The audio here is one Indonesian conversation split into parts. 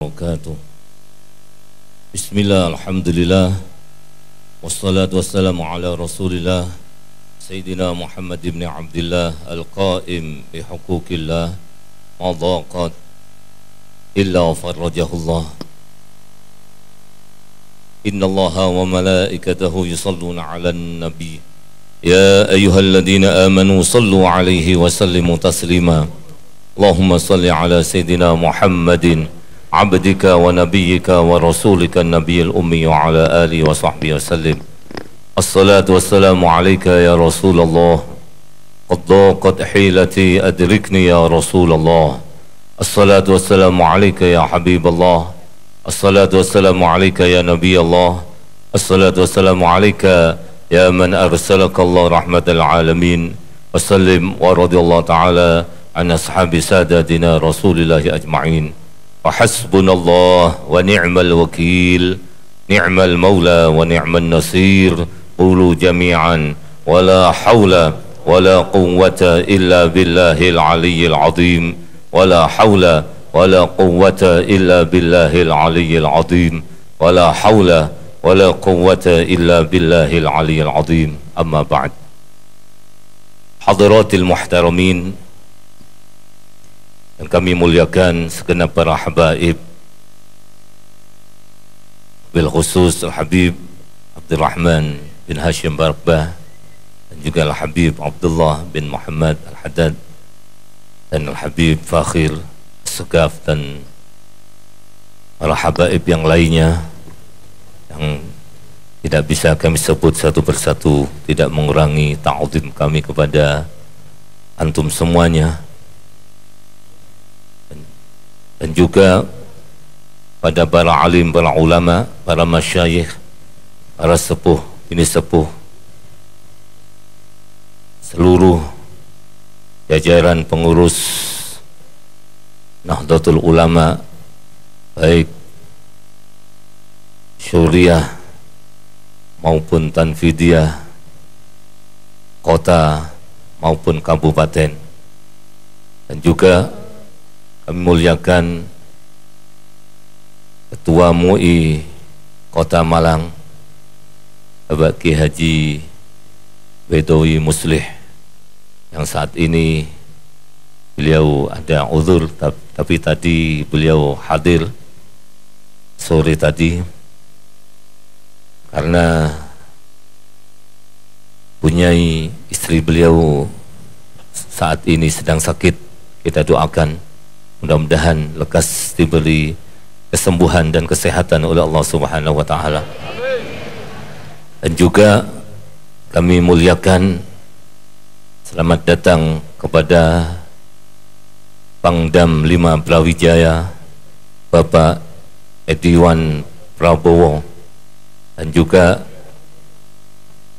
wabarakatuh. Bismillah, alhamdulillah, wassalatu wassalamu ala rasulillah Sayyidina Muhammad ibn Abdillah al-qaim bihuquqillah madaqat illa farrajahullah. Inna allaha wa malaikatahu yusalluna ala nabi ya ayyuhalladzina amanu sallu alaihi wa sallimu taslima. Allahumma salli ala Sayyidina Muhammadin abdika wa nabiyyika wa rasulika nabiyil ummi wa ala alihi wa sahbihi wa sallim. Assalatu wassalamu alayka ya Rasulullah, qad daqat hilati adrikni ya Rasulullah. Assalatu wassalamu alayka ya Habiballah. Assalatu wassalamu alayka ya Nabiyallah. Assalatu wassalamu alayka ya man arsalaka Allah rahmatal alamin. Wassallim wa radiyallahu ta'ala an ashabi sadatina rasulillahi ajma'in. Wa hasbunallah wa ni'mal wakil, ni'mal maula wa ni'mal nasir. Qulu jami'an wa la hawla wa la quwwata illa billahil aliyyil azim. Wa la hawla wa la quwwata illa billahil aliyyil azim. Wa la hawla wa la quwwata illa billahil aliyyil azim. Amma ba'd. Hadiratil muhtaramin yang kami muliakan segenap para habaib, bil khusus Al-Habib Abdurrahman bin Hashim Barbah dan juga Al-Habib Abdullah bin Muhammad Al-Haddad dan Al-Habib Fakhir Segaf dan para habaib yang lainnya yang tidak bisa kami sebut satu persatu, tidak mengurangi ta'zim kami kepada antum semuanya. Dan juga pada para alim, para ulama, para masyayikh, para sepuh, ini sepuh, seluruh jajaran pengurus Nahdlatul Ulama, baik Syuriah maupun Tanfidiyah, kota maupun kabupaten, dan juga kami muliakan Ketua MUI Kota Malang, Bapak Ki Haji Bedowi Muslih, yang saat ini beliau ada uzur, tapi tadi beliau hadir sore tadi karena punyai istri beliau saat ini sedang sakit. Kita doakan mudah-mudahan lekas diberi kesembuhan dan kesehatan oleh Allah Subhanahu wa taala. Dan juga kami muliakan, selamat datang kepada Pangdam 5 Brawijaya Bapak Ediwan Prabowo, dan juga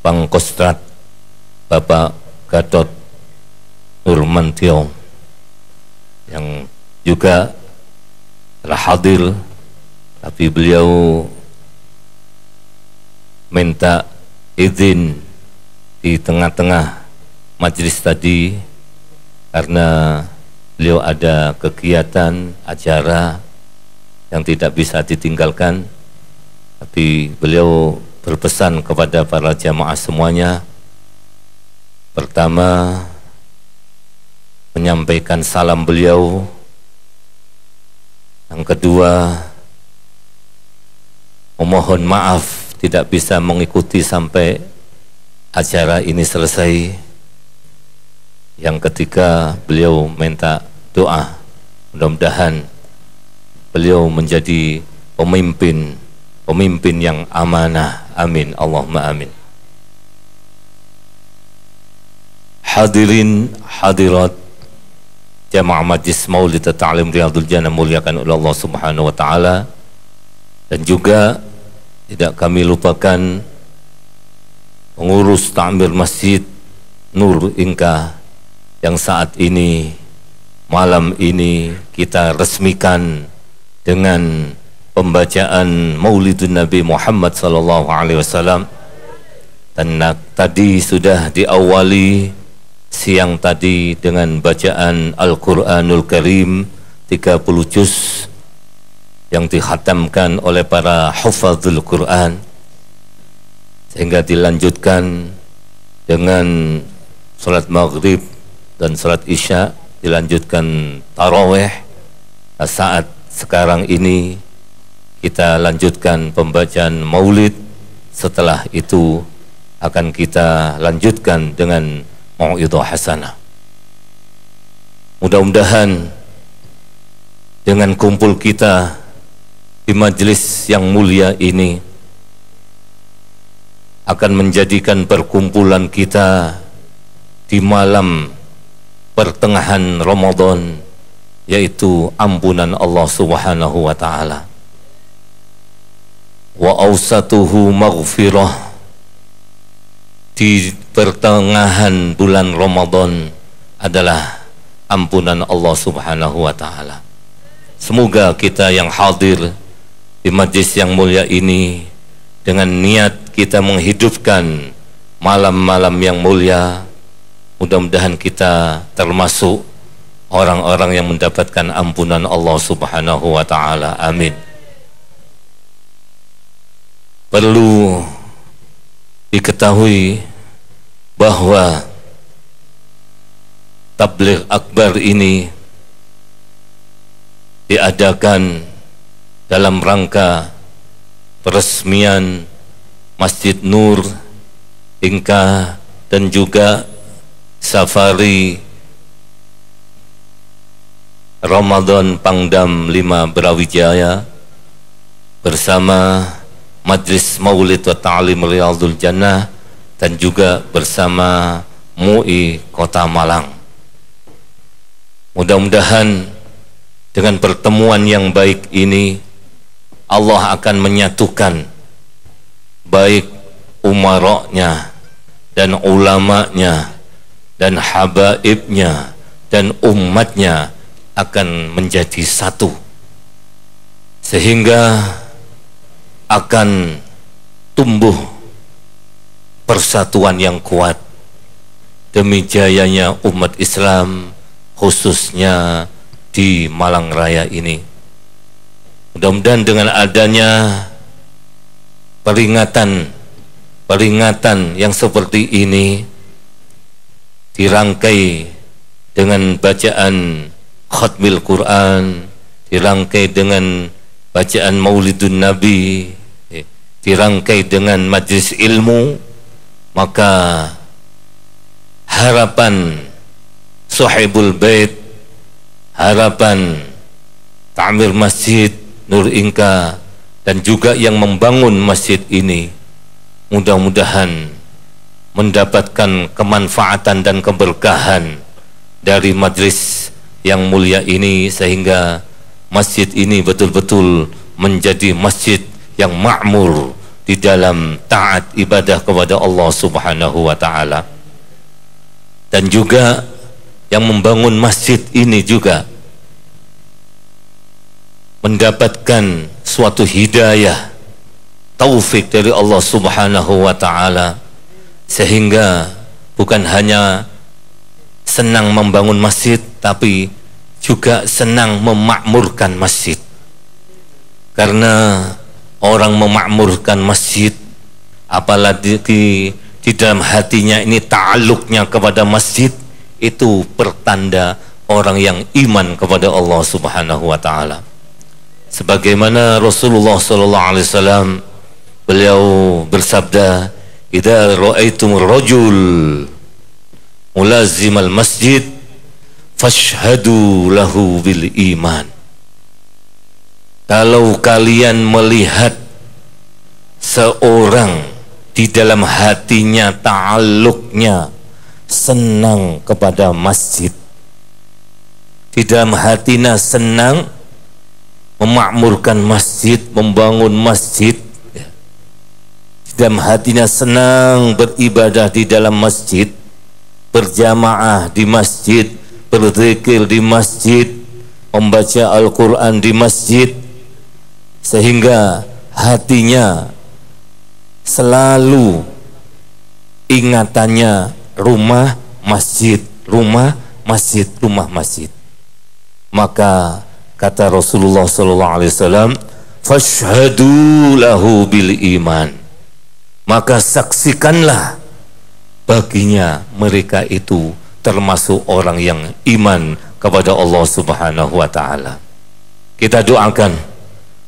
Pangkostrat Bapak Gatot Nurmantio yang juga telah hadir, tapi beliau minta izin di tengah-tengah majelis tadi karena beliau ada kegiatan acara yang tidak bisa ditinggalkan. Tapi beliau berpesan kepada para jamaah semuanya, pertama menyampaikan salam beliau, yang kedua memohon maaf tidak bisa mengikuti sampai acara ini selesai, yang ketiga beliau minta doa mudah-mudahan beliau menjadi pemimpin yang amanah. Amin, Allahumma amin. Hadirin hadirat Jamaah Majlis Maulid Ta'lim Riyadul Jannah muliakan oleh Allah Subhanahu wa taala, dan juga tidak kami lupakan pengurus Ta'mir Masjid Nur Inka yang saat ini, malam ini kita resmikan dengan pembacaan Maulidun Nabi Muhammad sallallahu alaihi wasallam. Dan tadi sudah diawali siang tadi dengan bacaan Al-Quranul Karim 30 juz yang dikhatamkan oleh para hufadzul Quran, sehingga dilanjutkan dengan salat maghrib dan salat isya, dilanjutkan tarawih. Saat sekarang ini kita lanjutkan pembacaan maulid. Setelah itu akan kita lanjutkan dengan mau'idhah hasanah. Mudah-mudahan dengan kumpul kita di majelis yang mulia ini akan menjadikan perkumpulan kita di malam pertengahan Ramadan, yaitu ampunan Allah Subhanahu wa ta'ala. Wa awsatuhu maghfirah, di pertengahan bulan Ramadan adalah ampunan Allah Subhanahu wa ta'ala. Semoga kita yang hadir di majlis yang mulia ini dengan niat kita menghidupkan malam-malam yang mulia, mudah-mudahan kita termasuk orang-orang yang mendapatkan ampunan Allah Subhanahu wa ta'ala. Amin. Perlu diketahui bahwa tabligh akbar ini diadakan dalam rangka peresmian Masjid Nur Inka dan juga safari Ramadan Pangdam 5 Brawijaya bersama Majlis Maulid wa Ta'lim Riyadhul Jannah dan juga bersama MUI Kota Malang. Mudah-mudahan dengan pertemuan yang baik ini Allah akan menyatukan baik umaroknya dan ulamanya dan habaibnya dan umatnya akan menjadi satu, sehingga akan tumbuh persatuan yang kuat demi jayanya umat Islam, khususnya di Malang Raya ini. Mudah-mudahan dengan adanya peringatan yang seperti ini dirangkai dengan bacaan khatmil Quran, dirangkai dengan bacaan Maulidun Nabi, dirangkai dengan majlis ilmu, maka harapan Sahibul Bait, harapan ta'mir Masjid Nur Inka dan juga yang membangun masjid ini mudah-mudahan mendapatkan kemanfaatan dan keberkahan dari majlis yang mulia ini, sehingga masjid ini betul-betul menjadi masjid yang makmur di dalam taat ibadah kepada Allah Subhanahu wa ta'ala. Dan juga yang membangun masjid ini juga mendapatkan suatu hidayah, taufik dari Allah Subhanahu wa ta'ala, sehingga bukan hanya senang membangun masjid, tapi juga senang memakmurkan masjid. Karena orang memakmurkan masjid, apalagi di dalam hatinya ini ta'alluqnya kepada masjid, itu pertanda orang yang iman kepada Allah Subhanahu wa ta'ala. Sebagaimana Rasulullah sallallahu alaihi wasallam, beliau bersabda, "Idza ra'aitumur rajul mulazimal masjid fashhadu lahu bil iman." Kalau kalian melihat seorang di dalam hatinya ta'alluqnya senang kepada masjid, di dalam hatinya senang memakmurkan masjid, membangun masjid, di dalam hatinya senang beribadah di dalam masjid, berjamaah di masjid, berzikir di masjid, membaca Al-Quran di masjid, sehingga hatinya selalu ingatannya rumah masjid, rumah masjid, rumah masjid, maka Kata Rasulullah sallallahu alaihi wasallam, fashhadu lahu bil iman. Maka saksikanlah baginya mereka itu termasuk orang yang iman kepada Allah Subhanahu wa taala. Kita doakan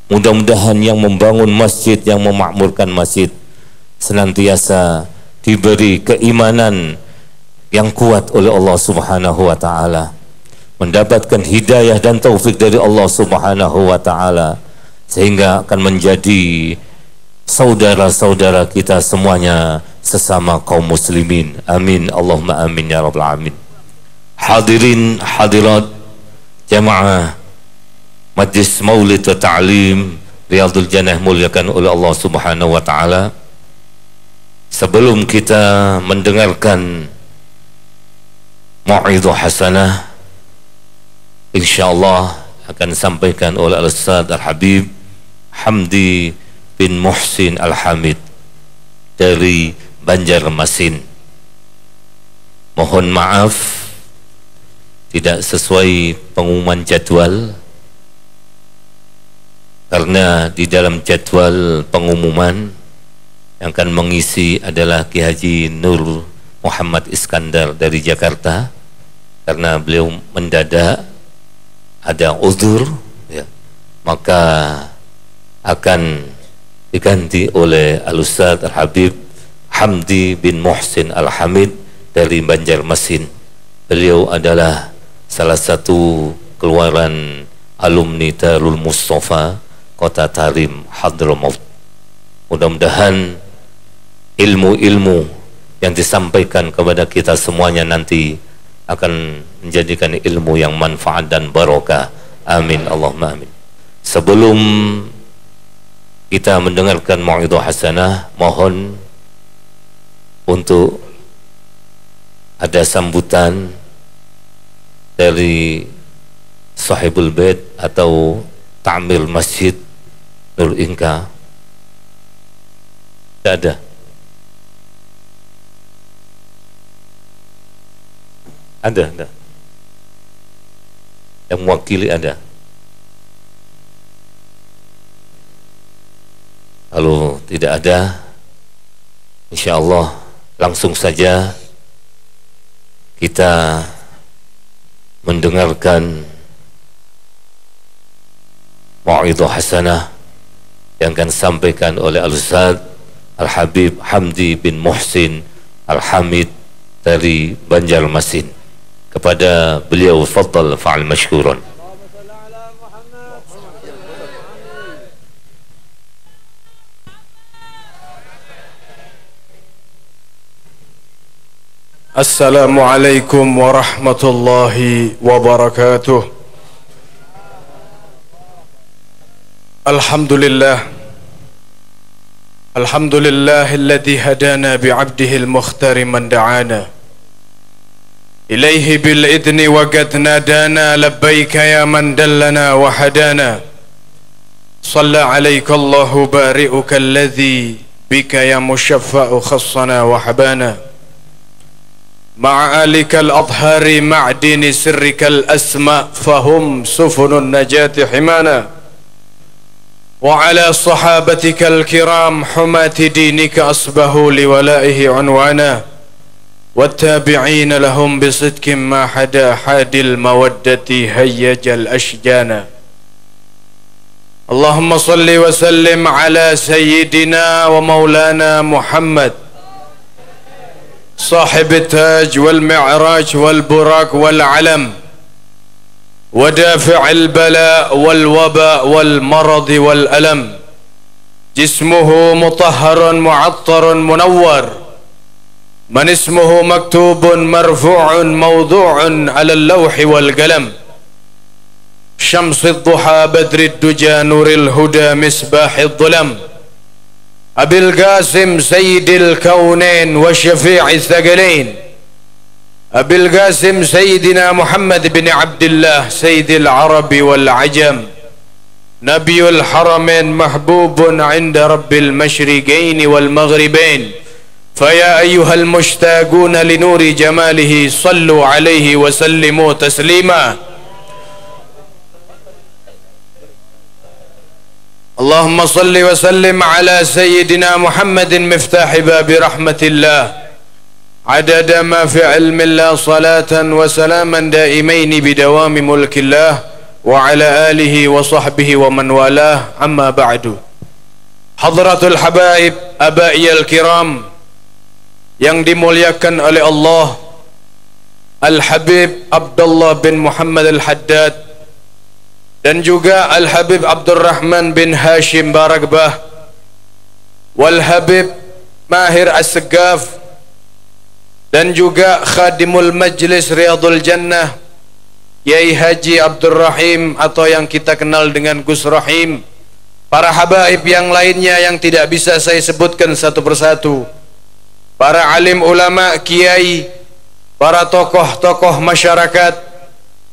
mudah-mudahan yang membangun masjid, yang memakmurkan masjid senantiasa diberi keimanan yang kuat oleh Allah Subhanahu wa taala, mendapatkan hidayah dan taufik dari Allah Subhanahu wa taala, sehingga akan menjadi saudara-saudara kita semuanya sesama kaum muslimin. Amin Allahumma amin ya rabbal alamin. Hadirin hadirat jamaah Majlis Maulid wa Ta'lim Riyadul Jannah muliakan oleh Allah Subhanahu wa taala. Sebelum kita mendengarkan mau'izah hasanah, insyaallah akan disampaikan oleh Al-Ustaz Al-Habib Hamdi bin Muhsin Al-Hamid dari Banjarmasin. Mohon maaf tidak sesuai pengumuman jadwal, karena di dalam jadwal pengumuman yang akan mengisi adalah Ki Haji Nur Muhammad Iskandar dari Jakarta, karena beliau mendadak ada uzur ya, maka akan diganti oleh Al-Ustaz Al-Habib Hamdi bin Muhsin Al-Hamid dari Banjarmasin. Beliau adalah salah satu keluaran alumni Darul Mustafa Kota Tarim Hadramaut. Mudah-mudahan ilmu-ilmu yang disampaikan kepada kita semuanya nanti akan menjadikan ilmu yang manfaat dan barokah. Amin Allahumma amin. Sebelum kita mendengarkan mau'izah hasanah, mohon untuk ada sambutan dari sahibul bait atau ta'mir masjid Nur Inka. Tidak ada. Ada. Yang mewakili ada. Kalau tidak ada, insyaallah langsung saja kita mendengarkan mau'izah hasanah yang akan disampaikan oleh Al-Ustaz Al-Habib Hamdi bin Muhsin Al-Hamid dari Banjarmasin. Kepada beliau, fadhal fa'al mashkuran. Assalamualaikum warahmatullahi wabarakatuh. Alhamdulillah. Alhamdulillahilladzi hadana bi'abdihi al-mukhtari man da'ana إليه بالإذن وقد نادانا لبيك يا من دلنا وحدانا صلى عليك الله بارئك الذي بك يا مشفع خصنا وحبانا مع آلك الأطهار معدن سرك الأسماء فهم سفن النجاة حمانا وعلى صحابتك الكرام حماة دينك أصبحوا لولائه عنوانا والتابعين لهم بصدق ما حدا حاد المودة هيج الأشجانا اللهم صل وسلم على سيدنا ومولانا محمد صاحب التاج والمعراج والبراق والعلم ودافع البلاء والوباء والمرض والألم جسمه مطهر معطر منور من اسمه مكتوب مرفوع موضوع على اللوح والقلم شمس الضحى بدر الدجى نور الهدى مصباح الظلم أبي القاسم سيد الكونين وشفيع الثقلين أبي القاسم سيدنا محمد بن عبد الله سيد العرب والعجم نبي الحرمين محبوب عند رب المشرقين والمغربين فيا أيها المشتاقون لنور جماله صلوا عليه وسلموا تسليما اللهم صل وسلم على سيدنا محمد مفتاح باب رحمة الله عدد ما في علم الله صلاة وسلاما دائمين بدوام ملك الله وعلى آله وصحبه ومن والاه أما بعد حضرة الحبائب أبائي الكرام yang dimuliakan oleh Allah, Al-Habib Abdullah bin Muhammad Al-Haddad dan juga Al-Habib Abdurrahman bin Hashim Baragbah, Wal-Habib Mahir As-Segaf, dan juga Khadimul Majlis Riyadul Jannah Yai Haji Abdurrahim atau yang kita kenal dengan Gus Rahim, para habaib yang lainnya yang tidak bisa saya sebutkan satu persatu, para alim ulama, kiai, para tokoh-tokoh masyarakat,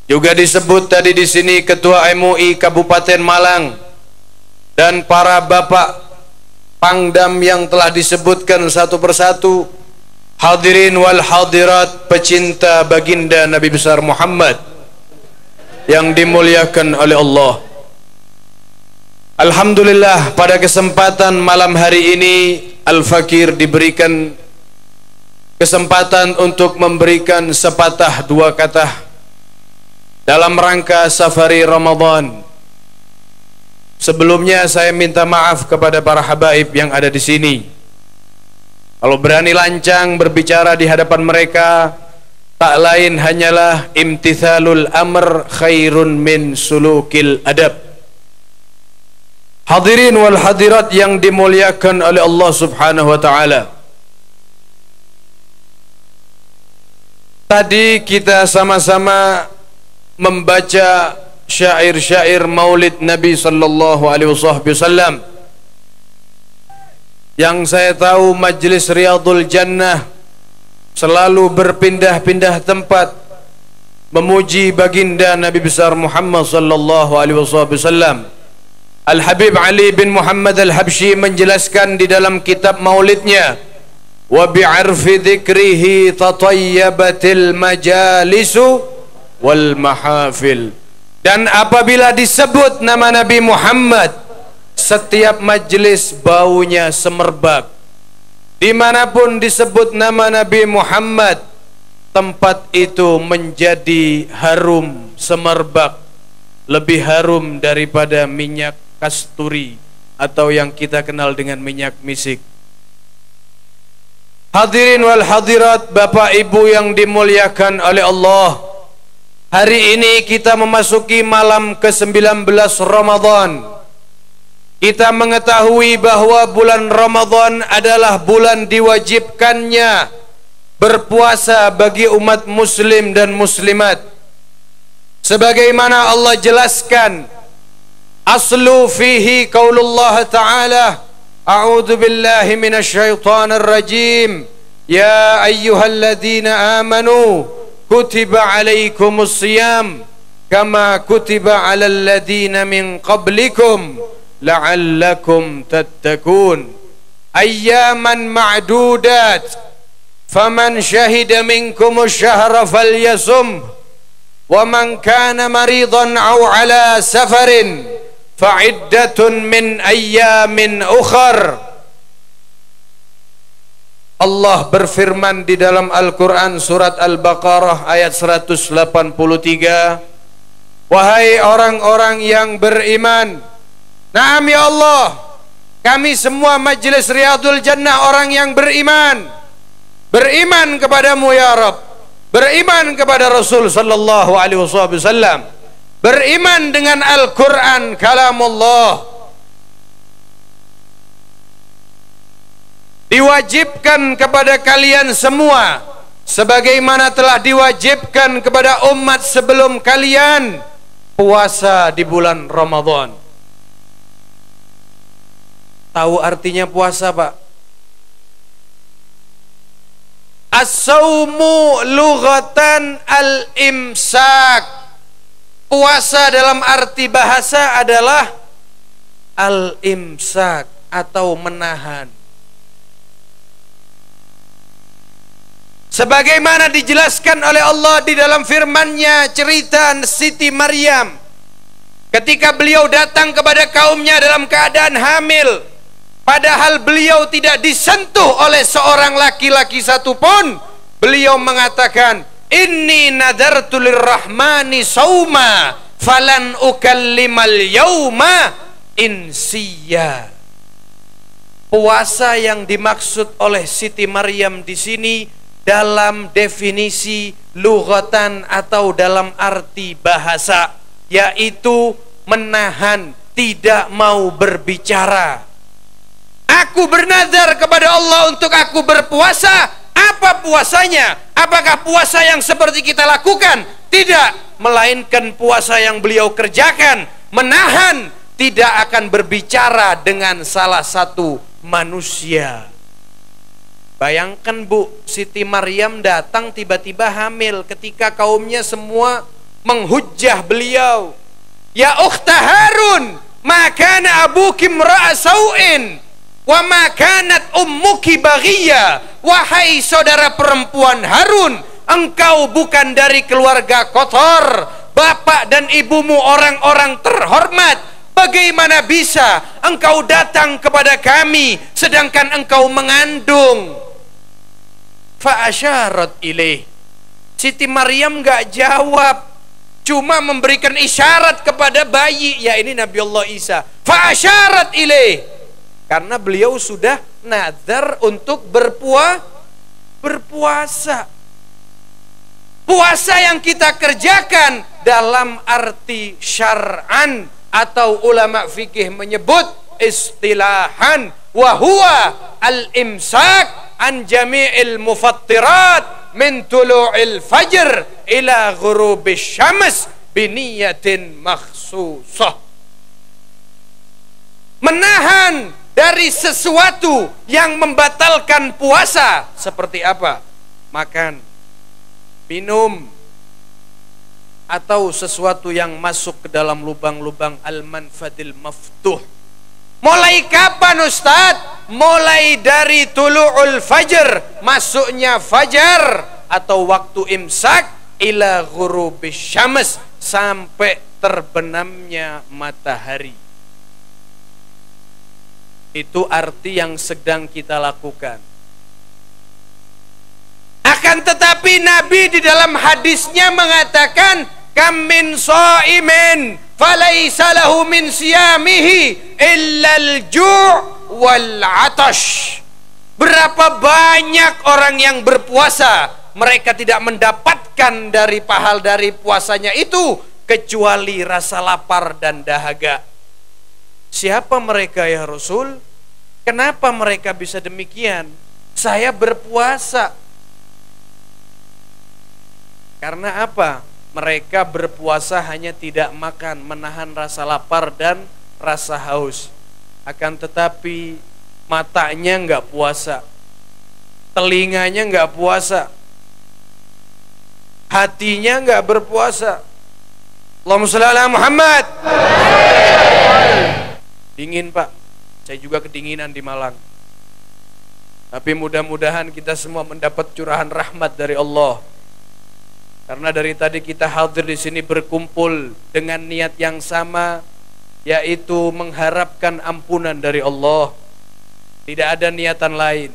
juga disebut tadi di sini Ketua MUI Kabupaten Malang, dan para bapak pangdam yang telah disebutkan satu persatu, hadirin wal hadirat, pecinta baginda Nabi besar Muhammad yang dimuliakan oleh Allah. Alhamdulillah, pada kesempatan malam hari ini Al-Fakir diberikan kesempatan untuk memberikan sepatah dua kata dalam rangka safari Ramadan. Sebelumnya saya minta maaf kepada para habaib yang ada di sini. Kalau berani lancang berbicara di hadapan mereka, tak lain hanyalah imtithalul amr khairun min sulukil adab. Hadirin wal hadirat yang dimuliakan oleh Allah Subhanahu wa taala. Tadi kita sama-sama membaca syair-syair Maulid Nabi sallallahu alaihi wasallam. Yang saya tahu Majlis Riyadul Jannah selalu berpindah-pindah tempat memuji baginda Nabi besar Muhammad sallallahu alaihi wasallam. Al-Habib Ali bin Muhammad Al-Habsyi menjelaskan di dalam kitab Maulidnya, wa bi'arfi dzikrihi tatayyabatil majalisu wal mahafil. Dan apabila disebut nama Nabi Muhammad, setiap majlis baunya semerbak. Dimanapun disebut nama Nabi Muhammad, tempat itu menjadi harum semerbak, lebih harum daripada minyak kasturi atau yang kita kenal dengan minyak misik. Hadirin wal hadirat, Bapak Ibu yang dimuliakan oleh Allah, hari ini kita memasuki malam ke-19 Ramadan. Kita mengetahui bahwa bulan Ramadan adalah bulan diwajibkannya berpuasa bagi umat muslim dan muslimat. Sebagaimana Allah jelaskan, aslu fihi qaulullah ta'ala, a'udzu billahi minasyaitonir rajim, ya ayyuhalladzina amanu kutiba alaikumus siyam kama kutiba alal ladzina min qablikum la'allakum tattaqun ayyaman ma'dudat faman syahida minkumus syahra falyasum wa man kana maridan aw ala safarin fa'iddatun min ayyamin ukhar. Allah berfirman di dalam Al-Quran surat Al-Baqarah ayat 183, wahai orang-orang yang beriman, naam ya Allah, kami semua Majlis Riyadul Jannah orang yang beriman, beriman kepadamu ya Rabb, beriman kepada Rasul sallallahu alaihi wasallam, beriman dengan Al-Quran kalamullah. Diwajibkan kepada kalian semua sebagaimana telah diwajibkan kepada umat sebelum kalian puasa di bulan Ramadan. Tahu artinya puasa, Pak? As-saumu lughatan al-imsak. Puasa dalam arti bahasa adalah al-imsak atau menahan. Sebagaimana dijelaskan oleh Allah di dalam firman-Nya cerita Siti Maryam Ketika beliau datang kepada kaumnya dalam keadaan hamil, padahal beliau tidak disentuh oleh seorang laki-laki satupun, beliau mengatakan, inni nadartu lirrahmani sauma falan ukallimal yauma insiya. Puasa yang dimaksud oleh Siti Maryam di sini dalam definisi lughatan atau dalam arti bahasa, yaitu menahan, tidak mau berbicara. Aku bernazar kepada Allah untuk aku berpuasa. Apa puasanya? Apakah puasa yang seperti kita lakukan? Tidak, melainkan puasa yang beliau kerjakan, menahan, tidak akan berbicara dengan salah satu manusia. Bayangkan Bu, Siti Maryam datang tiba-tiba hamil ketika kaumnya semua menghujjah beliau. Ya ukhta Harun, ma kana abuki imra'a sau'in wa ma kanat ummuki baghiya. Wahai saudara perempuan Harun, engkau bukan dari keluarga kotor, bapak dan ibumu orang-orang terhormat. Bagaimana bisa engkau datang kepada kami sedangkan engkau mengandung? Fa'asyarat ilaih. Siti Maryam gak jawab, cuma memberikan isyarat kepada bayi, ya ini Nabi Allah Isa. Fa'asyarat ilaih, karena beliau sudah nazar untuk berpuasa. Puasa yang kita kerjakan dalam arti syar'an, atau ulama fikih menyebut istilahan, wa huwa al-imsak an jami'il mufattirat min tulu'il fajr ila ghurubis syams biniyatin makhsusah. Menahan dari sesuatu yang membatalkan puasa. Seperti apa? Makan, minum, atau sesuatu yang masuk ke dalam lubang-lubang al-manfadil maftuh. Mulai kapan Ustadz? Mulai dari tulu'ul fajr, masuknya fajar atau waktu imsak, ila ghurubis syams, sampai terbenamnya matahari. Itu arti yang sedang kita lakukan. Akan tetapi Nabi di dalam hadisnya mengatakan, kam min shaimin falaysa lahu min siyamihi illa al-ju' wal 'atash. Berapa banyak orang yang berpuasa, mereka tidak mendapatkan dari pahala dari puasanya itu kecuali rasa lapar dan dahaga. Siapa mereka ya Rasul? Kenapa mereka bisa demikian? Saya berpuasa. Karena apa? Mereka berpuasa hanya tidak makan, menahan rasa lapar dan rasa haus. Akan tetapi matanya enggak puasa, telinganya enggak puasa, hatinya enggak berpuasa. Allahumma shalli ala Muhammad. Dingin Pak, saya juga kedinginan di Malang. Tapi mudah-mudahan kita semua mendapat curahan rahmat dari Allah. Karena dari tadi kita hadir di sini berkumpul dengan niat yang sama, yaitu mengharapkan ampunan dari Allah. Tidak ada niatan lain.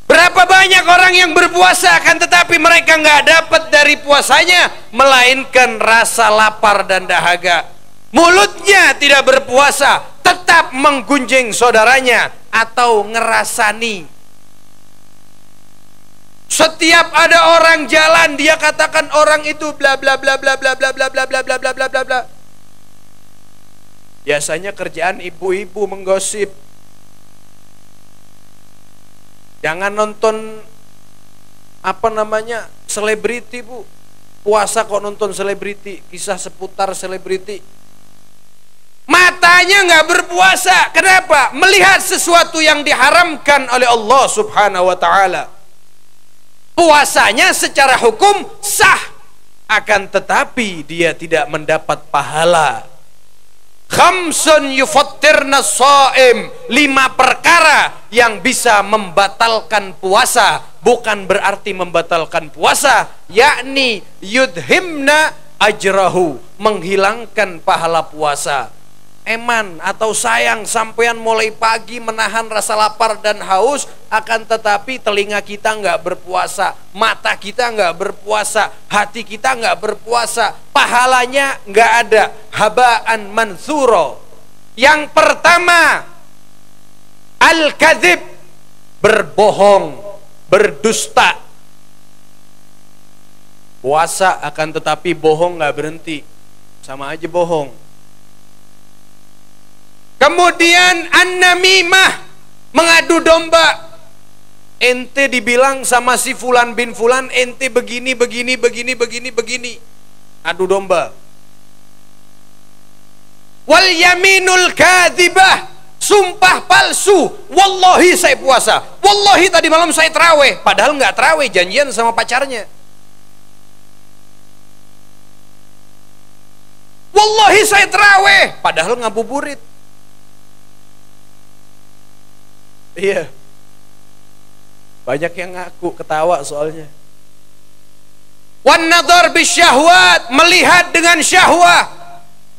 Berapa banyak orang yang berpuasa akan tetapi mereka nggak dapat dari puasanya melainkan rasa lapar dan dahaga. Mulutnya tidak berpuasa, tetap menggunjing saudaranya atau ngerasani. Setiap ada orang jalan dia katakan orang itu bla bla bla bla bla bla bla bla bla bla bla bla bla bla. Biasanya kerjaan ibu-ibu menggosip. Jangan nonton selebriti Bu. Puasa kok nonton selebriti, kisah seputar selebriti. Matanya nggak berpuasa. Kenapa? Melihat sesuatu yang diharamkan oleh Allah Subhanahu wa taala. Puasanya secara hukum sah, akan tetapi dia tidak mendapat pahala. Khamsun yufattirna shaim, 5 perkara yang bisa membatalkan puasa, bukan berarti membatalkan puasa, yakni yudhimna ajrahu, menghilangkan pahala puasa. Eman atau sayang sampean mulai pagi menahan rasa lapar dan haus, akan tetapi telinga kita nggak berpuasa, mata kita nggak berpuasa, hati kita nggak berpuasa, pahalanya nggak ada, habaan mansuro. Yang pertama, al-kadzib, berbohong, berdusta. Puasa akan tetapi bohong nggak berhenti, sama aja bohong. Kemudian an-namimah, mengadu domba. Ente dibilang sama si fulan bin fulan, ente begini. Adu domba. Wal yaminul kadzibah, sumpah palsu. Wallahi saya puasa, wallahi tadi malam saya tarawih, padahal nggak tarawih, janjian sama pacarnya. Wallahi saya tarawih, padahal ngabuburit. Iya, banyak yang ngaku, ketawa soalnya. Wan nadhar bisyahwat, melihat dengan syahwah.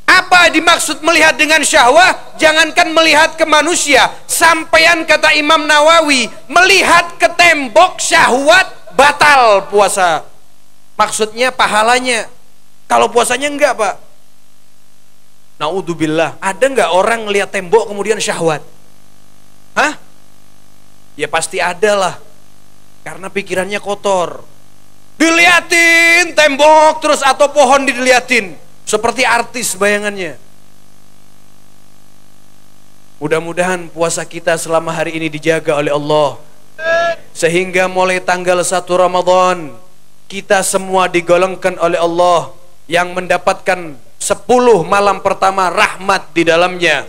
Apa dimaksud melihat dengan syahwah? Jangankan melihat ke manusia, sampean kata Imam Nawawi, melihat ke tembok syahwat batal puasa. Maksudnya pahalanya. Kalau puasanya enggak, Pak. Naudzubillah, ada enggak orang lihat tembok kemudian syahwat? Hah? Ya pasti ada lah, karena pikirannya kotor. Diliatin tembok terus atau pohon diliatin, seperti artis bayangannya. Mudah-mudahan puasa kita selama hari ini dijaga oleh Allah, sehingga mulai tanggal 1 Ramadan kita semua digolongkan oleh Allah yang mendapatkan 10 malam pertama rahmat di dalamnya.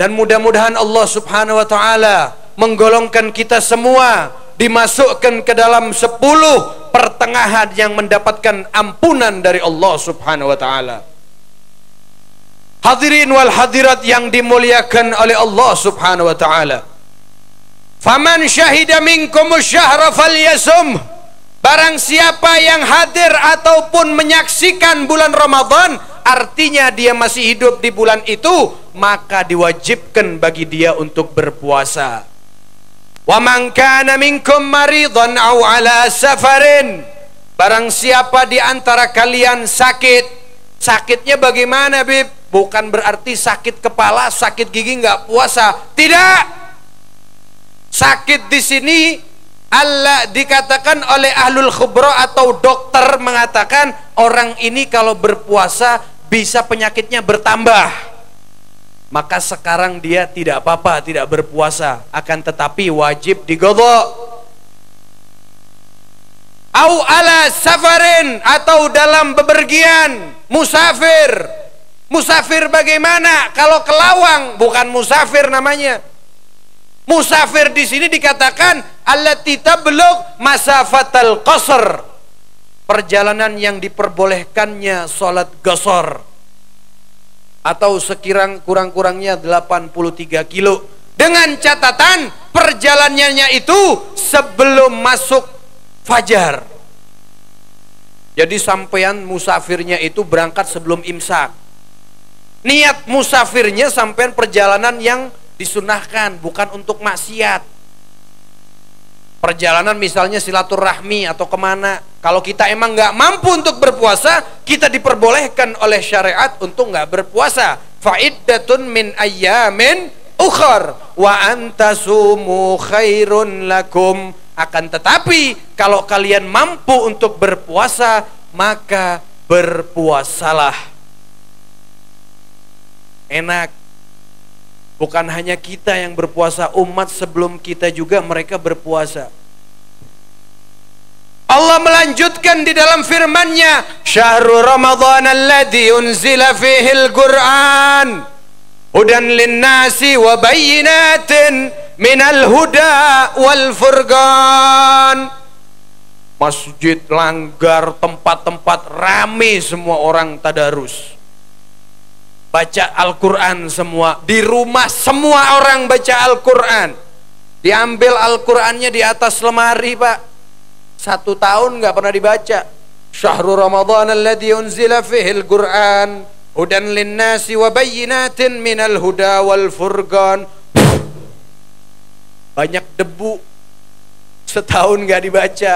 Dan mudah-mudahan Allah subhanahu wa ta'ala menggolongkan kita semua dimasukkan ke dalam 10 pertengahan yang mendapatkan ampunan dari Allah subhanahu wa ta'ala. Hadirin wal hadirat yang dimuliakan oleh Allah subhanahu wa ta'ala, faman syahida minkumus syahra falyasum, barang siapa yang hadir ataupun menyaksikan bulan Ramadan, artinya dia masih hidup di bulan itu, maka diwajibkan bagi dia untuk berpuasa. Wa man kana minkum maridan aw ala safarin, barang siapa di antara kalian sakit. Sakitnya bagaimana, Bib? Bukan berarti sakit kepala, sakit gigi nggak puasa. Tidak. Sakit di sini Allah dikatakan oleh ahlul khubra atau dokter mengatakan orang ini kalau berpuasa bisa penyakitnya bertambah. Maka sekarang dia tidak apa-apa, tidak berpuasa, akan tetapi wajib diqadha. Au ala safarin, atau dalam bepergian, musafir. Musafir bagaimana? Kalau ke Lawang bukan musafir namanya. Musafir di sini dikatakan allati tablugh masafatal qasr, perjalanan yang diperbolehkannya salat qasar, atau kurang-kurangnya 83 kilo, dengan catatan perjalanannya itu sebelum masuk fajar. Jadi sampean musafirnya itu berangkat sebelum imsak. Niat musafirnya sampean perjalanan yang disunahkan, bukan untuk maksiat. Perjalanan misalnya silaturahmi atau kemana, kalau kita emang nggak mampu untuk berpuasa, kita diperbolehkan oleh syariat untuk nggak berpuasa. Fa'iddatun min ayyamin ukhar wa antasumu khairun lakum. Akan tetapi kalau kalian mampu untuk berpuasa, maka berpuasalah. Enak. Bukan hanya kita yang berpuasa, umat sebelum kita juga mereka berpuasa. Allah melanjutkan di dalam firman-Nya, "Syahrul Ramadhan alladzi unzila fihil Qur'an hudan lin-nasi wa bayyinatin minal huda wal furqan." Masjid langgar, tempat-tempat rame semua orang tadarus. Baca Al-Quran semua, di rumah semua orang baca Al-Quran. Diambil Al-Qurannya di atas lemari, Pak. 1 tahun nggak pernah dibaca. Syahrul Ramadan alladzi unzila fihi al-Qur'an hudan lin-nasi wa bayyinatin minal huda wal furqan. Banyak debu, setahun gak dibaca.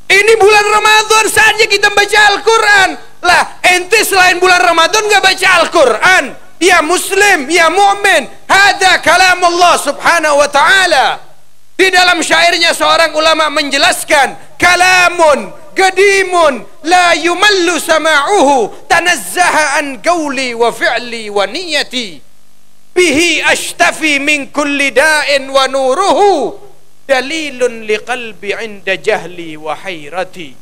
Ini bulan Ramadan saja kita baca Al-Quran. Lah, ente selain bulan Ramadan gak baca Al-Quran? Ya muslim, ya mu'min, hada kalam Allah subhanahu wa ta'ala. Di dalam syairnya seorang ulama menjelaskan, kalamun qadimun la yumallu sama'uhu tanazzaha an qawli wa fi'li wa niyati bihi ashtafi min kulli da'in wa nuruhu dalilun liqalbi inda jahli wa hayrati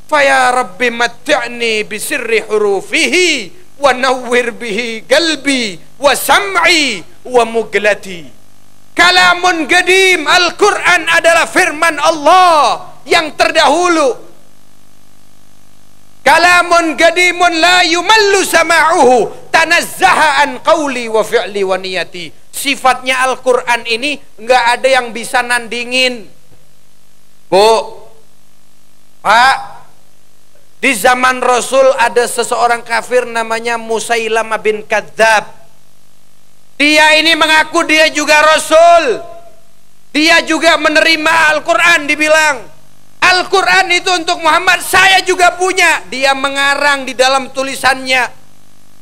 faya rabbi matti'ni bisirri hurufihi wa nawwir bihi qalbi wa sam'i wa muglati. Kalamun qadim, Al-Quran adalah firman Allah yang terdahulu. Kalamun qadimun la yumallu sama'uhu tanazzaha an qawli wa fi'li wa niyati. Sifatnya Al-Quran ini nggak ada yang bisa nandingin. Bu, Pak, di zaman Rasul ada seseorang kafir namanya Musailamah bin Kadzab. Dia ini mengaku dia juga Rasul. Dia juga menerima Al-Quran. Dibilang Al-Quran itu untuk Muhammad, saya juga punya. Dia mengarang di dalam tulisannya.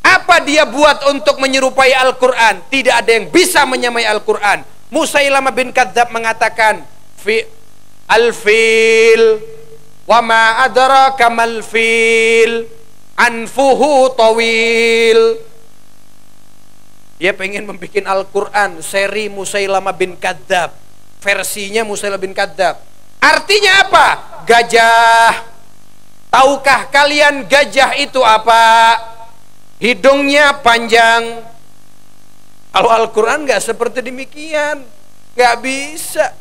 Apa dia buat untuk menyerupai Al-Quran? Tidak ada yang bisa menyamai Al-Quran. Musailamah bin Kadzab mengatakan, Al-fil wa ma adraka mal fil anfuhu tawil. Dia pengen membuat Al-Quran seri Musailamah bin Kadzab, versinya Musailamah bin Kadzab. Artinya apa? Gajah. Tahukah kalian gajah itu apa? Hidungnya panjang. Kalau Al-Quran nggak seperti demikian, nggak bisa.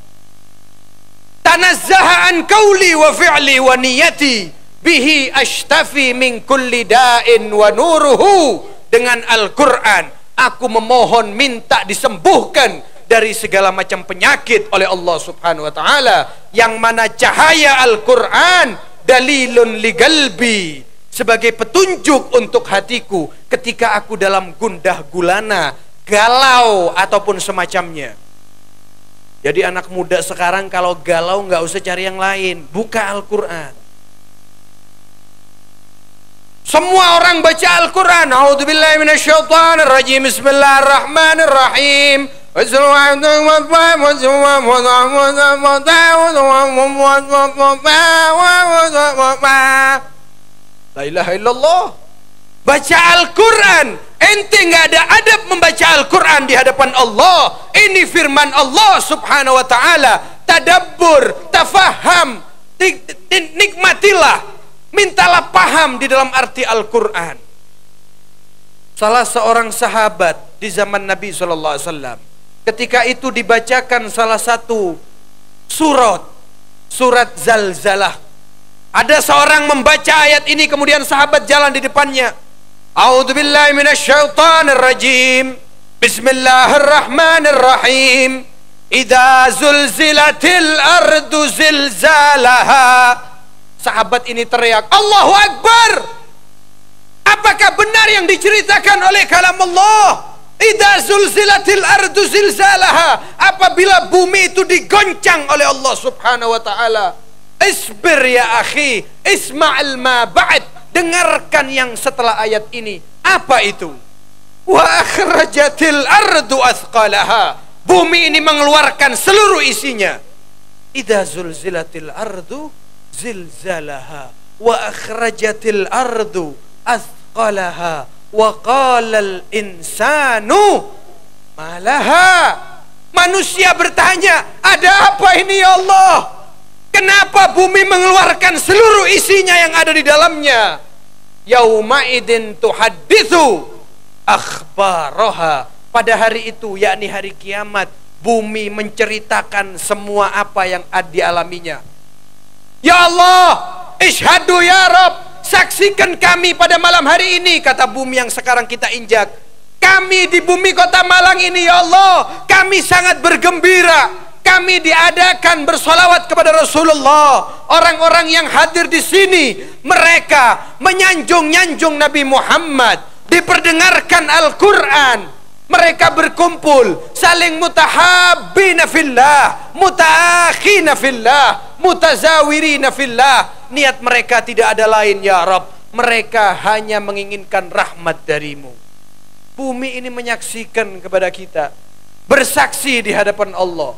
Tanazzaha an qawli wa fi'li wa niyati bihi ashtafi min kulli da'in wa nuruhu. Dengan Al-Quran aku memohon minta disembuhkan dari segala macam penyakit oleh Allah subhanahu wa ta'ala. Yang mana cahaya Al-Quran dalilun li qalbi, sebagai petunjuk untuk hatiku ketika aku dalam gundah gulana, galau ataupun semacamnya. Jadi anak muda sekarang kalau galau nggak usah cari yang lain, buka Al-Quran. Semua orang baca Al-Quran. A'udzubillahi minasyaitonir rajim. Bismillahirrahmanirrahim. La ilaha illallah. Baca Al-Quran. Ente nggak ada adab membaca Al-Quran di hadapan Allah. Ini firman Allah subhanahu wa ta'ala. Tadabbur, tafaham, nikmatilah, mintalah paham di dalam arti Al-Quran. Salah seorang sahabat di zaman Nabi SAW, ketika itu dibacakan salah satu surat Zalzalah. Ada seorang membaca ayat ini, kemudian sahabat jalan di depannya. A'udzubillahi minasyaitonir rajim. Bismillahirrahmanirrahim. Idza zulzilatil ardu zilzalaha. Sahabat ini teriak, Allahu Akbar. Apakah benar yang diceritakan oleh kalam Allah? Idza zulzilatil ardu zilzalaha. Apabila bumi itu digoncang oleh Allah subhanahu wa ta'ala. Isbir ya akhi, isma'il ma ba'd. Dengarkan yang setelah ayat ini. Apa itu? Wa akhrajatil ardu athqalaha. Bumi ini mengeluarkan seluruh isinya. Idza zulzilatil ardu zilzalaha wa akhrajatil ardu athqalaha wa qalal insanu malaha. Manusia bertanya, ada apa ini ya Allah? Kenapa bumi mengeluarkan seluruh isinya yang ada di dalamnya? Yauma idin tuhadditsu akhbaraha. Pada hari itu, yakni hari kiamat, bumi menceritakan semua apa yang dialaminya. Ya Allah, ishadu ya Rabb, saksikan kami pada malam hari ini, kata bumi yang sekarang kita injak. Kami di bumi kota Malang ini ya Allah, kami sangat bergembira. kami diadakan bersolawat kepada Rasulullah. Orang-orang yang hadir di sini, mereka menyanjung-nyanjung Nabi Muhammad, diperdengarkan Al-Quran. Mereka berkumpul, saling mutahabbina fillah, mutaakhina fillah, mutazawirina fillah. Niat mereka tidak ada lain, ya Rabb, mereka hanya menginginkan rahmat darimu. Bumi ini menyaksikan kepada kita, bersaksi di hadapan Allah.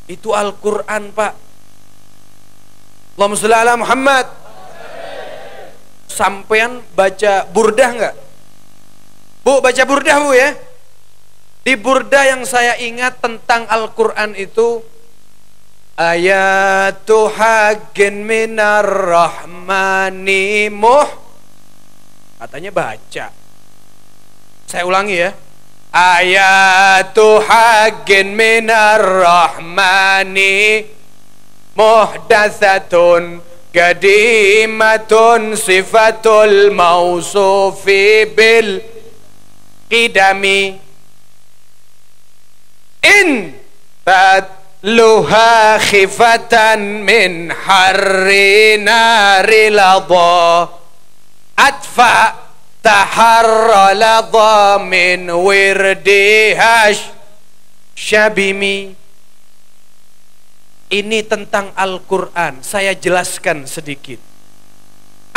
Itu Al-Quran, Pak. Allahumma sholli ala Muhammad. Sampean baca burdah enggak? Bu, baca burdah, Bu, ya. Di burdah yang saya ingat tentang Al-Quran itu, ayatu haqqin minar rahmani katanya baca. Saya ulangi ya. Ayatu haqqin minar rahmani muhdatsatun qadimatun sifatul mausufi bil qidami in tatluha khifatan min harri nari ladha atfa taharra ladha min wirdi syabimi. Ini tentang Al-Quran, saya jelaskan sedikit.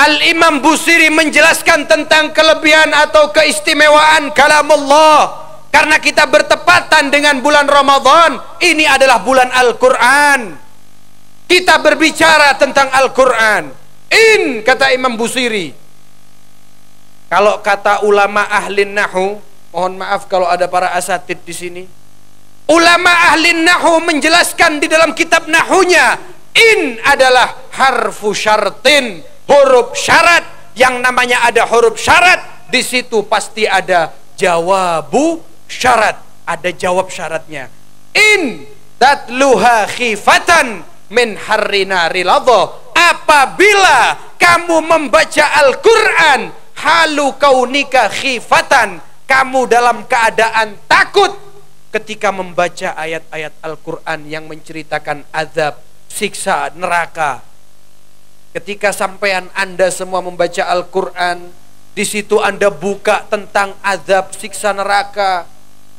Al-Imam Busiri menjelaskan tentang kelebihan atau keistimewaan kalamullah. Karena kita bertepatan dengan bulan Ramadan, ini adalah bulan Al-Quran. Kita berbicara tentang Al-Quran. Kata Imam Busiri. Kalau kata ulama ahli nahu, mohon maaf kalau ada para asatid di sini. Ulama ahli nahu menjelaskan di dalam kitab nahunya, in adalah harfu syartin, huruf syarat. Yang namanya ada huruf syarat, di situ pasti ada jawabu syarat, ada jawab syaratnya. In tatluha khifatan min harrina rilado. Apabila kamu membaca Al-Quran, halu kaunika khifatan, kamu dalam keadaan takut ketika membaca ayat-ayat Al-Quran yang menceritakan azab, siksa neraka. Ketika sampean Anda semua membaca Al-Quran, di situ Anda buka tentang azab, siksa neraka.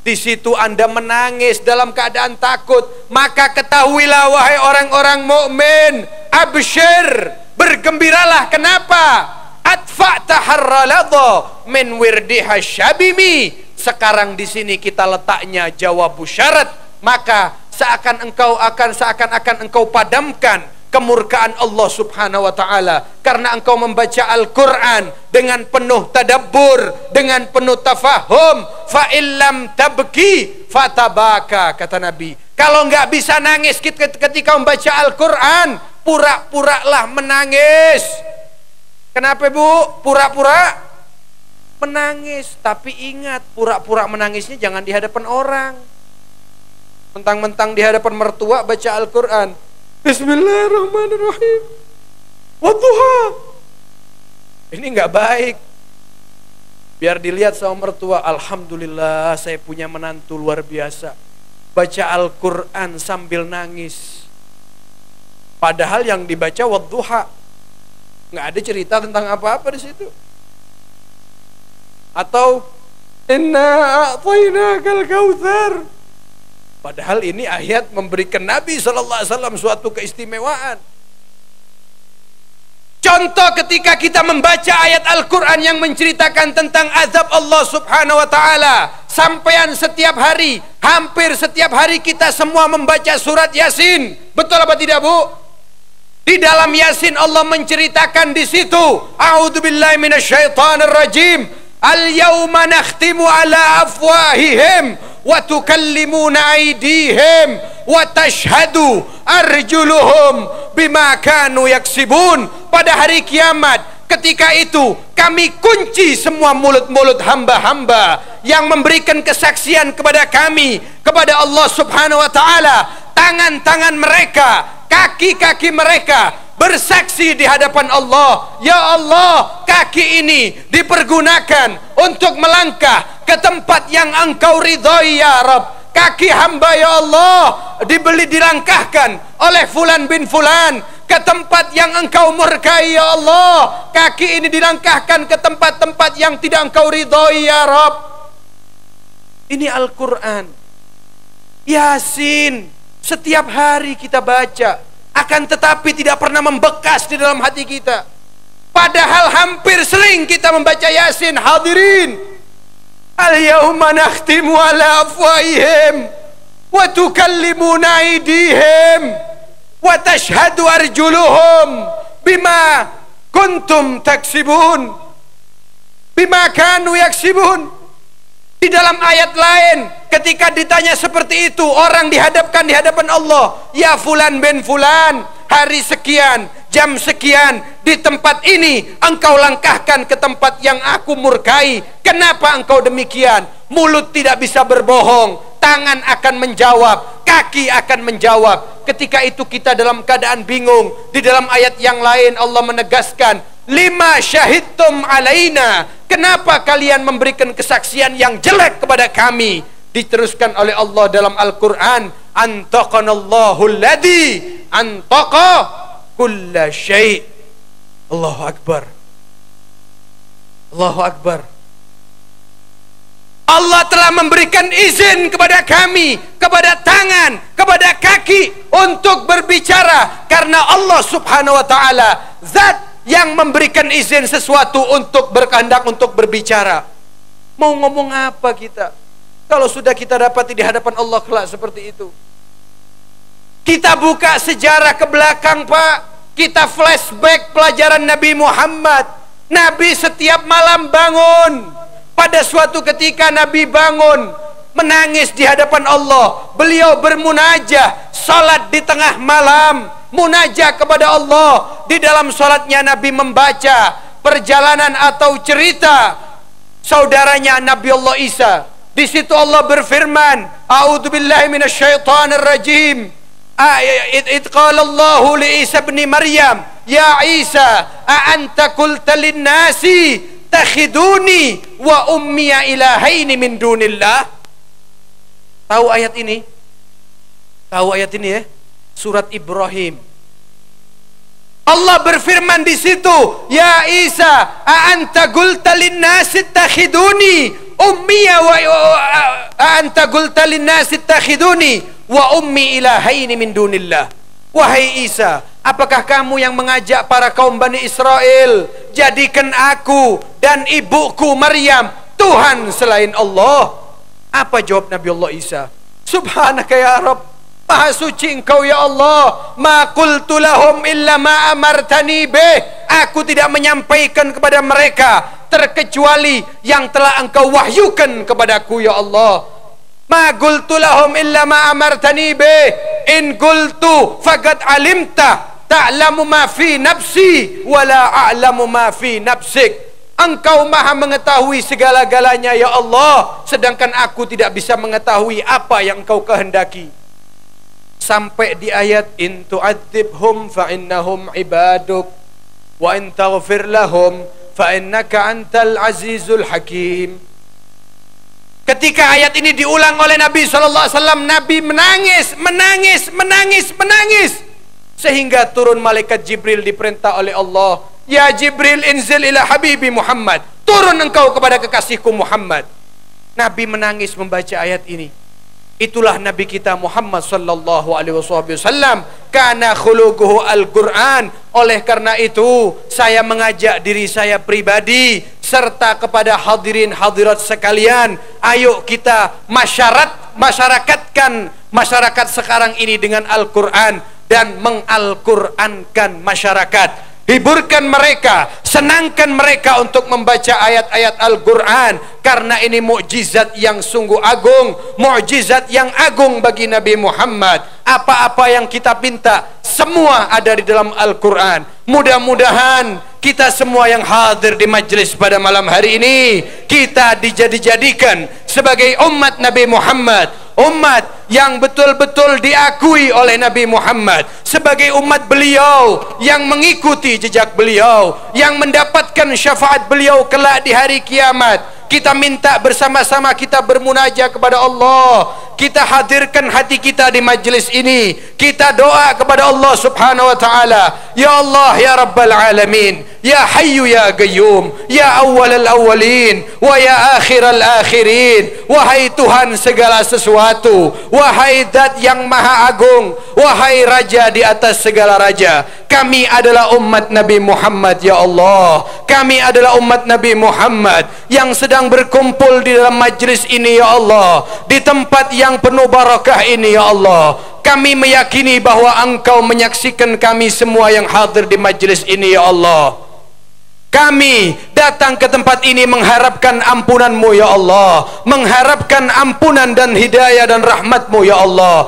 Di situ Anda menangis dalam keadaan takut. Maka ketahuilah wahai orang-orang mukmin, absyir, bergembiralah. Kenapa? Atfa taharraladha min wirdiha syabimi. Sekarang di sini kita letaknya jawab syarat. Maka seakan-akan engkau padamkan kemurkaan Allah Subhanahu wa taala karena engkau membaca Al-Qur'an dengan penuh tadabbur, dengan penuh tafahum. Fa illam tabki fatabaka, kata Nabi. Kalau enggak bisa nangis ketika membaca Al-Qur'an, pura-puralah menangis. Kenapa, Bu? Pura-pura menangis, tapi ingat, pura-pura menangisnya jangan di hadapan orang. Mentang-mentang di hadapan mertua baca Al-Qur'an, Bismillahirrahmanirrahim, wadduha. Ini nggak baik. Biar dilihat sama mertua, alhamdulillah saya punya menantu luar biasa, baca Al-Quran sambil nangis. Padahal yang dibaca wadduha, nggak ada cerita tentang apa-apa di situ. Atau inna a'tainakal kautsar. Padahal ini ayat memberikan Nabi SAW suatu keistimewaan. Contoh ketika kita membaca ayat Al-Quran yang menceritakan tentang azab Allah Subhanahu wa ta'ala. Sampean setiap hari, hampir setiap hari kita semua membaca surat Yasin. Betul apa tidak, Bu? Di dalam Yasin Allah menceritakan di situ, a'udzubillahi minasyaitonir rajim. Al-yawma nakhtimu ala afwahihim wa tukallimuna aydihim wa tashhadu arjuluhum bima kanu yaksibun. Pada hari kiamat, ketika itu kami kunci semua mulut-mulut hamba-hamba yang memberikan kesaksian kepada kami, kepada Allah Subhanahu wa ta'ala. Tangan-tangan mereka, kaki-kaki mereka bersaksi di hadapan Allah. Ya Allah, kaki ini dipergunakan untuk melangkah ke tempat yang engkau ridhoi ya Rabb. kaki hamba ya Allah dibeli dilangkahkan oleh fulan bin fulan ke tempat yang engkau murkai ya Allah. Kaki ini dilangkahkan ke tempat-tempat yang tidak engkau ridhoi ya Rabb. Ini Al-Quran. Yasin setiap hari kita baca, akan tetapi tidak pernah membekas di dalam hati kita. Padahal hampir sering kita membaca Yasin. Hadirin, al-yawma nakhtimu ala afwaihim wa tukallimuna aydihim wa tashhadu arjuluhum bima kuntum taksibun, bima kanu yaksibun. Di dalam ayat lain ketika ditanya seperti itu, orang dihadapkan di hadapan Allah, ya fulan bin fulan, hari sekian, jam sekian, di tempat ini engkau langkahkan ke tempat yang aku murkai. Kenapa engkau demikian? Mulut tidak bisa berbohong, tangan akan menjawab, kaki akan menjawab. Ketika itu kita dalam keadaan bingung. Di dalam ayat yang lain Allah menegaskan, lima syahidtum alaina, kenapa kalian memberikan kesaksian yang jelek kepada kami? Diteruskan oleh Allah dalam Al-Quran, antaqanallahu alladhi antaqa kulla syai'. Allahu Akbar, Allahu Akbar. Allah telah memberikan izin kepada kami, kepada tangan, kepada kaki untuk berbicara, karena Allah subhanahu wa ta'ala zat yang memberikan izin sesuatu untuk berkehendak untuk berbicara. Mau ngomong apa kita kalau sudah kita dapati di hadapan Allah kelak seperti itu? Kita buka sejarah ke belakang, Pak. Kita flashback pelajaran Nabi Muhammad. Nabi setiap malam bangun. Pada suatu ketika Nabi bangun menangis di hadapan Allah. Beliau bermunajah, salat di tengah malam, munajah kepada Allah. Di dalam salatnya Nabi membaca perjalanan atau cerita saudaranya Nabi Allah Isa. Di situ Allah berfirman, a'udzubillahi minasyaitonir rajim. Id qala Allahu li Isa ibn Maryam, ya Isa, a anta qulta lin-nasi takhiduni wa ummiya ilahaini min dunillah. Tahu ayat ini? Tahu ayat ini ya? Surat Ibrahim. Allah berfirman di situ, ya Isa, a anta qulta lin-nasi takhiduni ummiya wa anta qulta lin-nasi takhiduni wa ummi ilahaini min dunillah. Wahai Isa, apakah kamu yang mengajak para kaum Bani Israel, jadikan aku dan ibuku Maryam Tuhan selain Allah? Apa jawab Nabi Allah Isa? Subhanaka ya Rabb, maha suci engkau ya Allah. Ma qultu lahum illa ma amartani bih. Aku tidak menyampaikan kepada mereka terkecuali yang telah engkau wahyukan kepadaku ya Allah. Ma qultu lahum illa ma amartani bih. In qultu faqad alimta ta'lamu ma fi nafsi wa la a'lamu ma fi nafsik. Engkau maha mengetahui segala-galanya ya Allah, sedangkan aku tidak bisa mengetahui apa yang engkau kehendaki. Sampai di ayat in tu'adzibhum fa innahum ibaduk wa in taghfir lahum fa innaka antal azizul hakim. Ketika ayat ini diulang oleh Nabi SAW, Nabi menangis, sehingga turun malaikat Jibril diperintah oleh Allah, ya Jibril inzil ila habibi Muhammad, turun engkau kepada kekasihku Muhammad. Nabi menangis membaca ayat ini. Itulah Nabi kita Muhammad sallallahu alaihi wasallam, kana khuluquhu al-Quran. Oleh karena itu saya mengajak diri saya pribadi serta kepada hadirin hadirat sekalian, ayo kita masyarakatkan masyarakat sekarang ini dengan Al-Quran dan mengal-Qurankan masyarakat. Hiburkan mereka, senangkan mereka untuk membaca ayat-ayat Al-Quran, karena ini mukjizat yang sungguh agung, mukjizat yang agung bagi Nabi Muhammad. Apa-apa yang kita minta semua ada di dalam Al-Quran. Mudah-mudahan kita semua yang hadir di majlis pada malam hari ini, kita dijadikan sebagai umat Nabi Muhammad, umat yang betul-betul diakui oleh Nabi Muhammad sebagai umat beliau, yang mengikuti jejak beliau, yang mendapatkan syafaat beliau kelak di hari kiamat. Kita minta bersama-sama, kita bermunajat kepada Allah. Kita hadirkan hati kita di majlis ini. Kita doa kepada Allah Subhanahu wa taala. Ya Allah, ya Rabbal alamin, ya Hayyu ya Qayyum, ya Awwalal awwalin wa ya Akhiral akhirin. Wahai Tuhan segala sesuatu, wahai Zat yang Maha Agung, wahai Raja di atas segala raja. Kami adalah umat Nabi Muhammad, ya Allah. Kami adalah umat Nabi Muhammad yang sedang berkumpul di dalam majlis ini, ya Allah, di tempat yang penuh barakah ini, ya Allah. Kami meyakini bahwa Engkau menyaksikan kami semua yang hadir di majlis ini, ya Allah. Kami datang ke tempat ini mengharapkan ampunan-Mu, ya Allah, mengharapkan ampunan dan hidayah dan rahmat-Mu, ya Allah.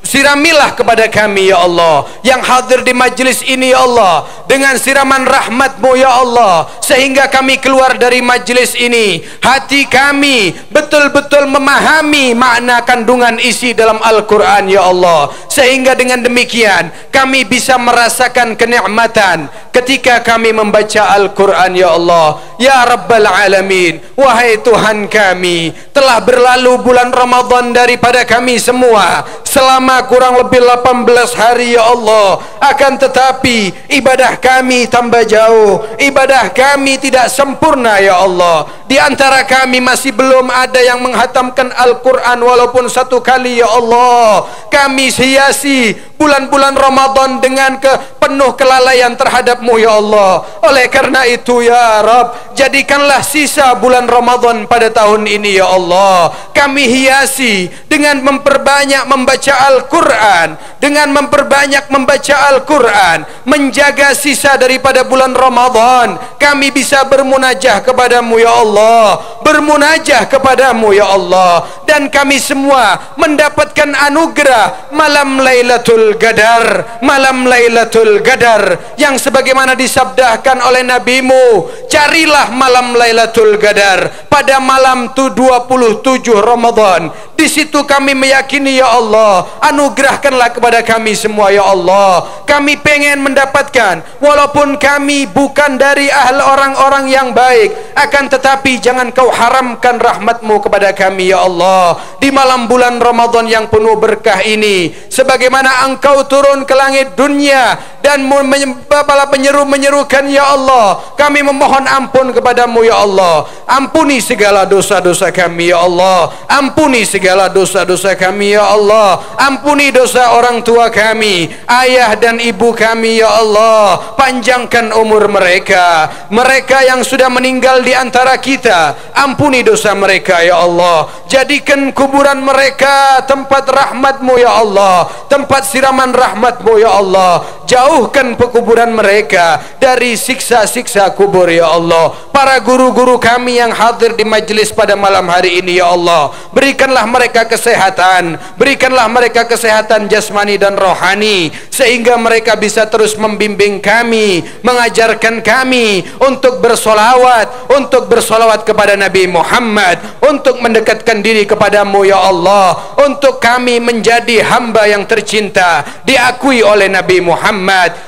Siramilah kepada kami, ya Allah, yang hadir di majlis ini, ya Allah, dengan siraman rahmat-Mu, ya Allah, sehingga kami keluar dari majlis ini, hati kami betul-betul memahami makna kandungan isi dalam Al-Quran, ya Allah, sehingga dengan demikian kami bisa merasakan kenikmatan ketika kami membaca Al-Quran, ya Allah. Ya Rabbal alamin, wahai Tuhan kami, telah berlalu bulan Ramadan daripada kami semua selama kurang lebih 18 hari, ya Allah. Akan tetapi ibadah kami tambah jauh, ibadah kami tidak sempurna, ya Allah. Di antara kami masih belum ada yang menghatamkan Al-Quran walaupun satu kali, ya Allah. Kami hiasi bulan-bulan Ramadan dengan penuh kelalaian terhadap-Mu, ya Allah. Oleh karena itu, ya Rabb, jadikanlah sisa bulan Ramadan pada tahun ini, ya Allah, kami hiasi dengan memperbanyak membaca Al-Quran, dengan memperbanyak membaca Al-Quran, menjaga sisa daripada bulan Ramadan. Kami bisa bermunajah kepadamu, ya Allah, bermunajah kepadamu, ya Allah, dan kami semua mendapatkan anugerah malam Lailatul Qadar, malam Lailatul Qadar yang sebagaimana disabdakan oleh Nabi-Mu, carilah malam Lailatul Qadar pada malam 27 Ramadan. Di situ kami meyakini, ya Allah, anugerahkanlah kepada kami semua, ya Allah. Kami pengen mendapatkan, walaupun kami bukan dari ahli orang-orang yang baik, akan tetapi jangan Kau haramkan rahmat-Mu kepada kami, ya Allah, di malam bulan Ramadan yang penuh berkah ini. Sebagaimana Engkau turun ke langit dunia dan menyeru-menyerukan, ya Allah, kami memohon ampun kepadamu, ya Allah. Ampuni segala dosa-dosa kami, ya Allah. Ampuni segala dosa-dosa kami, ya Allah. Ampuni dosa orang tua kami, ayah dan ibu kami, ya Allah. Panjangkan umur mereka, mereka yang sudah meninggal di antara kita. Ampuni dosa mereka, ya Allah. Jadikan kuburan mereka tempat rahmat-Mu, ya Allah, tempat siraman rahmat-Mu, ya Allah. Jauhkan pekuburan mereka dari siksa-siksa kubur, ya Allah. Para guru-guru kami yang hadir di majlis pada malam hari ini, ya Allah, berikanlah mereka kesehatan, berikanlah mereka kesehatan jasmani dan rohani, sehingga mereka bisa terus membimbing kami, mengajarkan kami untuk bersolawat kepada Nabi Muhammad, untuk mendekatkan diri kepadamu, ya Allah, untuk kami menjadi hamba yang tercinta, diakui oleh Nabi Muhammad.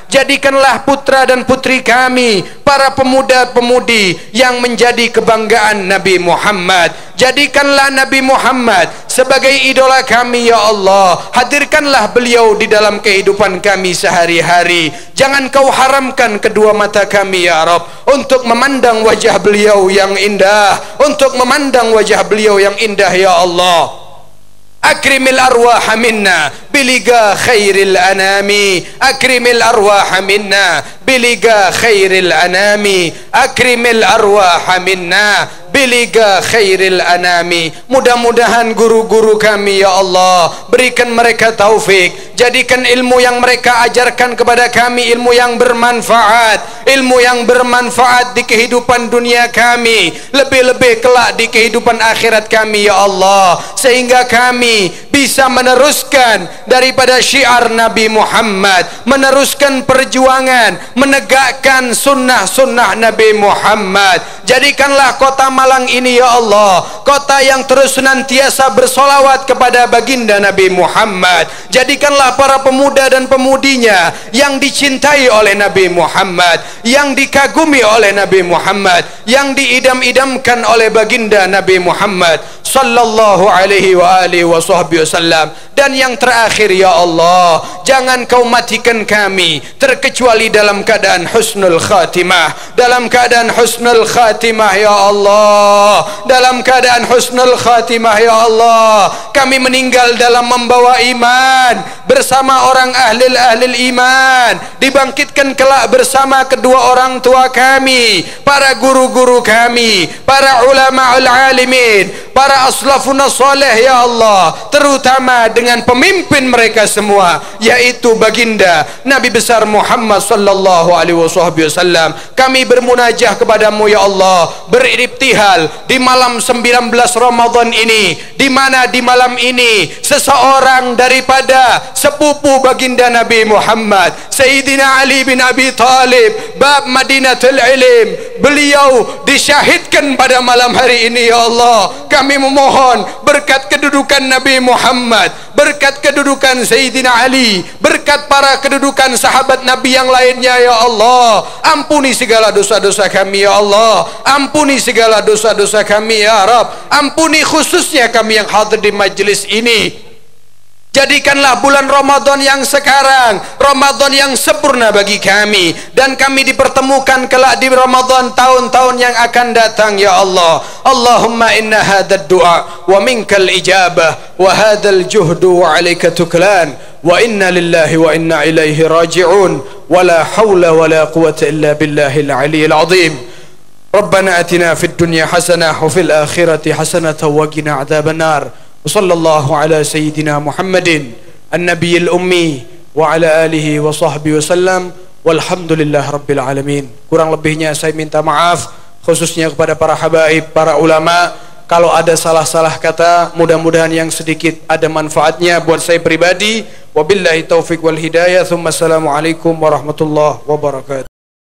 Jadikanlah putra dan putri kami, para pemuda-pemudi yang menjadi kebanggaan Nabi Muhammad. Jadikanlah Nabi Muhammad sebagai idola kami, ya Allah. Hadirkanlah beliau di dalam kehidupan kami sehari-hari. Jangan Kau haramkan kedua mata kami, ya Rabb, untuk memandang wajah beliau yang indah, untuk memandang wajah beliau yang indah, ya Allah. Akrimil arwah minna biliga khairil anami, akrimil arwah minna biliga khairil anami, akrimil arwah minna biliga khairil anami. Mudah-mudahan guru-guru kami, ya Allah, berikan mereka taufik, jadikan ilmu yang mereka ajarkan kepada kami ilmu yang bermanfaat, ilmu yang bermanfaat di kehidupan dunia kami, lebih-lebih kelak di kehidupan akhirat kami, ya Allah, sehingga kami bisa meneruskan daripada syiar Nabi Muhammad, meneruskan perjuangan, menegakkan sunnah-sunnah Nabi Muhammad. Jadikanlah kota Malang ini ya Allah kota yang terus senantiasa bersolawat kepada baginda Nabi Muhammad. Jadikanlah para pemuda dan pemudinya yang dicintai oleh Nabi Muhammad, yang dikagumi oleh Nabi Muhammad, yang diidam-idamkan oleh baginda Nabi Muhammad sallallahu alaihi wa alihi wa sahbihi wasallam. Dan yang terakhir ya Allah, jangan kau matikan kami terkecuali dalam keadaan husnul khatimah, dalam keadaan husnul khatimah ya Allah, dalam keadaan husnul khatimah ya Allah. Kami meninggal dalam membawa iman bersama orang ahlil iman, dibangkitkan kelak bersama kedua orang tua kami, para guru-guru kami, para ulama alimin, para aslafun salih ya Allah, terutama dengan pemimpin mereka semua, yaitu baginda Nabi besar Muhammad sallallahu alaihi wasallam. Kami bermunajah kepadamu ya Allah, beribtihal di malam 19 Ramadan ini, di mana di malam ini seseorang daripada sepupu baginda Nabi Muhammad, Sayyidina Ali bin Abi Talib, bab Madinatul Ilim, beliau disyahidkan pada malam hari ini ya Allah. Kami memohon berkat kedudukan Nabi Muhammad, berkat kedudukan Sayyidina Ali, berkat para kedudukan sahabat Nabi yang lainnya ya Allah, ampuni segala dosa-dosa kami ya Allah, ampuni segala dosa-dosa kami ya Rabb, ampuni khususnya kami yang hadir di majlis ini. Jadikanlah bulan Ramadan yang sekarang Ramadan yang sempurna bagi kami, dan kami dipertemukan kelak di Ramadan tahun-tahun yang akan datang ya Allah. Allahumma inna hadad du'a wa minkal ijabah wa hadal juhdu wa alaika tuklan wa inna lillahi wa inna ilaihi raji'un wa la hawla wa la quwwata illa billahil aliyyil azim. Rabbana atina fid dunya hasanah wa fil akhirati hasanah wa qina adzaban nar. وصلى الله على سيدنا محمد النبي الأمي وعلى آله وصحبه وسلم والحمد لله رب العالمين. Kurang lebihnya saya minta maaf, khususnya kepada para habaib, para ulama. Kalau ada salah-salah kata, mudah-mudahan yang sedikit ada manfaatnya buat saya pribadi. Wabillahi taufiq wal hidayah. Assalamualaikum warahmatullahi wabarakatuh.